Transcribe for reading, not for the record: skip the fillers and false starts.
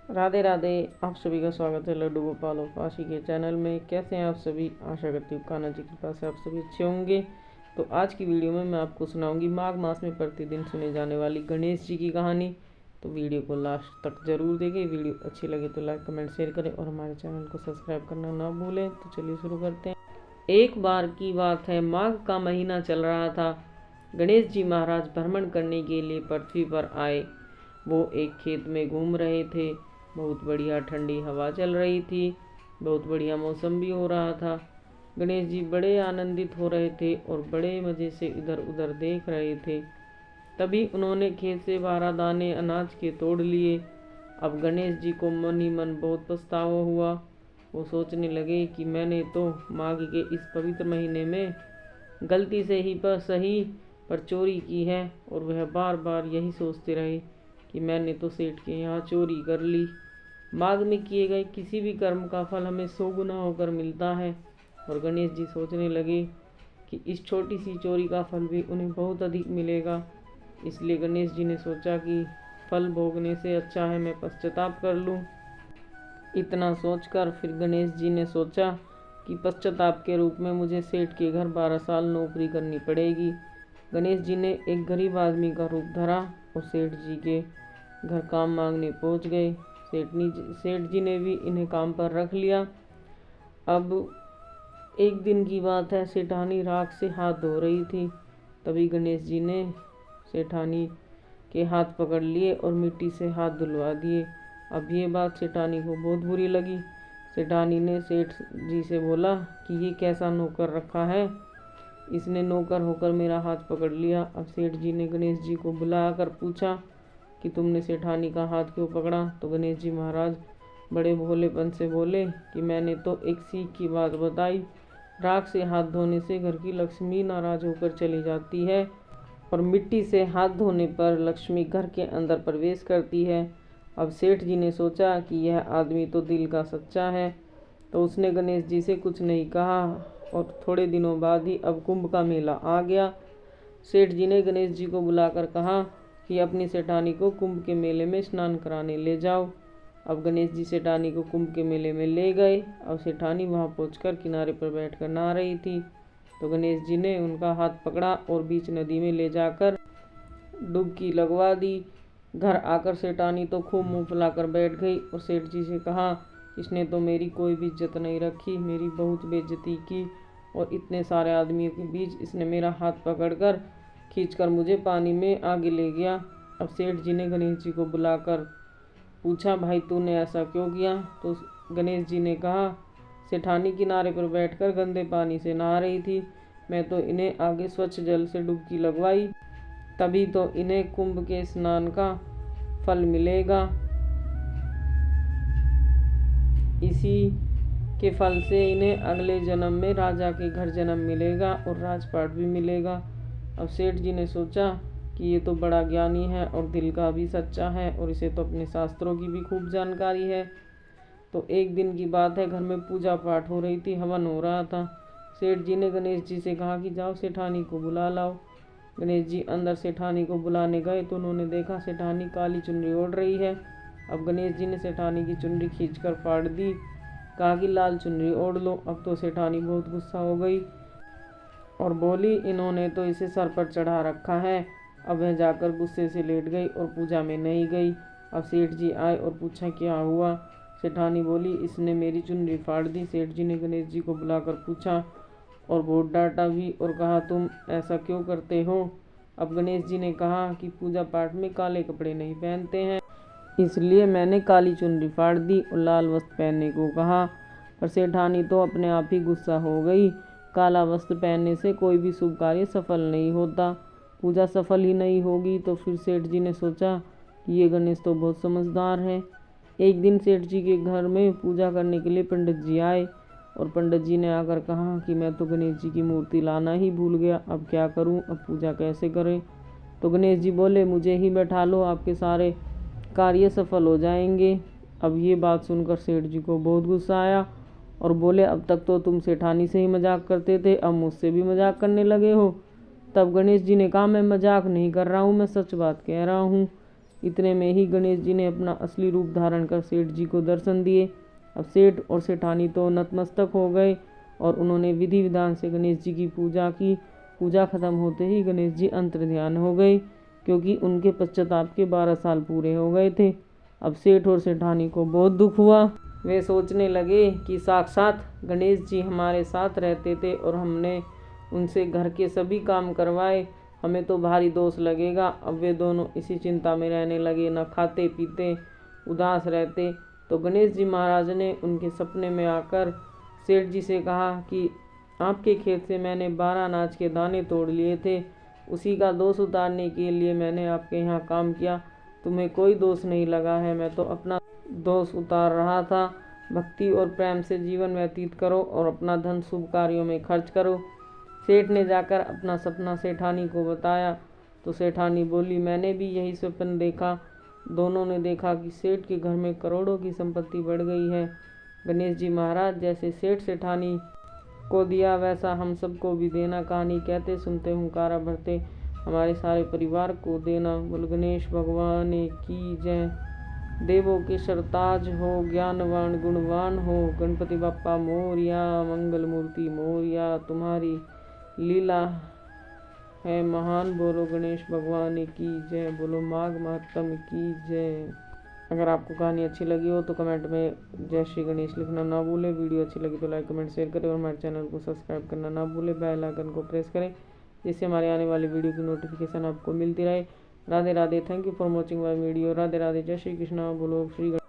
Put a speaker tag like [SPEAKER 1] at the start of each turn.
[SPEAKER 1] राधे राधे। आप सभी का स्वागत है लड्डू गोपाल और काशी के चैनल में। कैसे हैं आप सभी? आशा करती हूँ कान्हा जी की कृपा से आप सभी अच्छे होंगे। तो आज की वीडियो में मैं आपको सुनाऊंगी माघ मास में प्रतिदिन सुने जाने वाली गणेश जी की कहानी। तो वीडियो को लास्ट तक जरूर देखें। वीडियो अच्छी लगे तो लाइक कमेंट शेयर करें और हमारे चैनल को सब्सक्राइब करना ना भूलें। तो चलिए शुरू करते हैं। एक बार की बात है, माघ का महीना चल रहा था। गणेश जी महाराज भ्रमण करने के लिए पृथ्वी पर आए। वो एक खेत में घूम रहे थे। बहुत बढ़िया ठंडी हवा चल रही थी। बहुत बढ़िया मौसम भी हो रहा था। गणेश जी बड़े आनंदित हो रहे थे और बड़े मज़े से इधर उधर देख रहे थे। तभी उन्होंने खेत से 12 दाने अनाज के तोड़ लिए। अब गणेश जी को मन ही मन बहुत पछतावा हुआ। वो सोचने लगे कि मैंने तो माघ के इस पवित्र महीने में गलती से ही पर सही पर चोरी की है। और वह बार बार यही सोचते रहे कि मैंने तो सेठ के यहाँ चोरी कर ली। माघ में किए गए किसी भी कर्म का फल हमें 100 गुना होकर मिलता है। और गणेश जी सोचने लगे कि इस छोटी सी चोरी का फल भी उन्हें बहुत अधिक मिलेगा। इसलिए गणेश जी ने सोचा कि फल भोगने से अच्छा है मैं पश्चाताप कर लूँ। इतना सोचकर फिर गणेश जी ने सोचा कि पश्चाताप के रूप में मुझे सेठ के घर 12 साल नौकरी करनी पड़ेगी। गणेश जी ने एक गरीब आदमी का रूप धरा और सेठ जी के घर काम मांगने पहुंच गए। सेठ जी ने भी इन्हें काम पर रख लिया। अब एक दिन की बात है, सेठानी राख से हाथ धो रही थी। तभी गणेश जी ने सेठानी के हाथ पकड़ लिए और मिट्टी से हाथ धुलवा दिए। अब ये बात सेठानी को बहुत बुरी लगी। सेठानी ने सेठ जी से बोला कि ये कैसा नौकर रखा है, इसने नौकर होकर मेरा हाथ पकड़ लिया। अब सेठ जी ने गणेश जी को बुलाकर पूछा कि तुमने सेठानी का हाथ क्यों पकड़ा? तो गणेश जी महाराज बड़े भोलेपन से बोले कि मैंने तो एक सीख की बात बताई। राख से हाथ धोने से घर की लक्ष्मी नाराज होकर चली जाती है और मिट्टी से हाथ धोने पर लक्ष्मी घर के अंदर प्रवेश करती है। अब सेठ जी ने सोचा कि यह आदमी तो दिल का सच्चा है, तो उसने गणेश जी से कुछ नहीं कहा। और थोड़े दिनों बाद ही अब कुंभ का मेला आ गया। सेठ जी ने गणेश जी को बुलाकर कहा कि अपनी सेठानी को कुंभ के मेले में स्नान कराने ले जाओ। अब गणेश जी सेठानी को कुंभ के मेले में ले गए। अब सेठानी वहां पहुंचकर किनारे पर बैठकर नहा रही थी। तो गणेश जी ने उनका हाथ पकड़ा और बीच नदी में ले जाकर डुबकी लगवा दी। घर आकर सेठानी तो खूब मुंह फुलाकर बैठ गई और सेठ जी से कहा, इसने तो मेरी कोई भी इज्जत नहीं रखी, मेरी बहुत बेइज्जती की और इतने सारे आदमियों के बीच इसने मेरा हाथ पकड़कर खींचकर मुझे पानी में आगे ले गया। अब सेठ जी ने गणेश जी को बुलाकर पूछा, भाई तूने ऐसा क्यों किया? तो गणेश जी ने कहा, सेठानी किनारे पर बैठकर गंदे पानी से नहा रही थी, मैं तो इन्हें आगे स्वच्छ जल से डुबकी लगवाई, तभी तो इन्हें कुंभ के स्नान का फल मिलेगा। इसी के फल से इन्हें अगले जन्म में राजा के घर जन्म मिलेगा और राजपाट भी मिलेगा। अब सेठ जी ने सोचा कि ये तो बड़ा ज्ञानी है और दिल का भी सच्चा है और इसे तो अपने शास्त्रों की भी खूब जानकारी है। तो एक दिन की बात है, घर में पूजा पाठ हो रही थी, हवन हो रहा था। सेठ जी ने गणेश जी से कहा कि जाओ सेठानी को बुला लाओ। गणेश जी अंदर सेठानी को बुलाने गए तो उन्होंने देखा सेठानी काली चुनरी ओढ़ रही है। अब गणेश जी ने सेठानी की चुनरी खींचकर फाड़ दी, कहा कि लाल चुनरी ओढ़ लो। अब तो सेठानी बहुत गुस्सा हो गई और बोली, इन्होंने तो इसे सर पर चढ़ा रखा है। अब वह जाकर गुस्से से लेट गई और पूजा में नहीं गई। अब सेठ जी आए और पूछा क्या हुआ? सेठानी बोली, इसने मेरी चुनरी फाड़ दी। सेठ जी ने गणेश जी को बुलाकर पूछा और बहुत डांटा भी और कहा, तुम ऐसा क्यों करते हो? अब गणेश जी ने कहा कि पूजा पाठ में काले कपड़े नहीं पहनते हैं, इसलिए मैंने काली चुनरी फाड़ दी और लाल वस्त्र पहनने को कहा। पर सेठानी तो अपने आप ही गुस्सा हो गई। काला वस्त्र पहनने से कोई भी शुभ कार्य सफल नहीं होता, पूजा सफल ही नहीं होगी। तो फिर सेठ जी ने सोचा कि ये गणेश तो बहुत समझदार है। एक दिन सेठ जी के घर में पूजा करने के लिए पंडित जी आए और पंडित जी ने आकर कहा कि मैं तो गणेश जी की मूर्ति लाना ही भूल गया, अब क्या करूं, अब पूजा कैसे करें? तो गणेश जी बोले, मुझे ही बैठा लो, आपके सारे कार्य सफल हो जाएंगे। अब ये बात सुनकर सेठ जी को बहुत गुस्सा आया और बोले, अब तक तो तुम सेठानी से ही मजाक करते थे, अब मुझसे भी मजाक करने लगे हो? तब गणेश जी ने कहा, मैं मजाक नहीं कर रहा हूँ, मैं सच बात कह रहा हूँ। इतने में ही गणेश जी ने अपना असली रूप धारण कर सेठ जी को दर्शन दिए। अब सेठ और सेठानी तो नतमस्तक हो गए और उन्होंने विधि विधान से गणेश जी की पूजा की। पूजा खत्म होते ही गणेश जी अंतर्ध्यान हो गए, क्योंकि उनके पश्चाताप के 12 साल पूरे हो गए थे। अब सेठ और सेठानी को बहुत दुख हुआ। वे सोचने लगे कि साक्षात गणेश जी हमारे साथ रहते थे और हमने उनसे घर के सभी काम करवाए, हमें तो भारी दोष लगेगा। अब वे दोनों इसी चिंता में रहने लगे, न खाते पीते, उदास रहते। तो गणेश जी महाराज ने उनके सपने में आकर सेठ जी से कहा कि आपके खेत से मैंने 12 अनाज के दाने तोड़ लिए थे, उसी का दोष उतारने के लिए मैंने आपके यहाँ काम किया। तुम्हें कोई दोष नहीं लगा है, मैं तो अपना दोष उतार रहा था। भक्ति और प्रेम से जीवन व्यतीत करो और अपना धन शुभ कार्यों में खर्च करो। सेठ ने जाकर अपना सपना सेठानी को बताया तो सेठानी बोली, मैंने भी यही स्वप्न देखा। दोनों ने देखा कि सेठ के घर में करोड़ों की संपत्ति बढ़ गई है। गणेश जी महाराज, जैसे सेठ सेठानी को दिया वैसा हम सबको भी देना। कहानी कहते सुनते हुंकारा भरते हमारे सारे परिवार को देना। बोल गणेश भगवान की जय। देवों के सरताज हो, ज्ञानवान गुणवान हो, गणपति बाप्पा मोरिया, मंगल मूर्ति मोरिया, तुम्हारी लीला है महान। बोलो गणेश भगवान की जय। बोलो माघ महात्म की जय। अगर आपको कहानी अच्छी लगी हो तो कमेंट में जय श्री गणेश लिखना ना भूलें। वीडियो अच्छी लगी तो लाइक कमेंट शेयर करें और हमारे चैनल को सब्सक्राइब करना ना भूलें। बेल आइकन को प्रेस करें जिससे हमारे आने वाली वीडियो की नोटिफिकेशन आपको मिलती रहे। Radhe Radhe. Thank you for watching my video. Radhe Radhe. जय श्री कृष्णा। बोलो श्री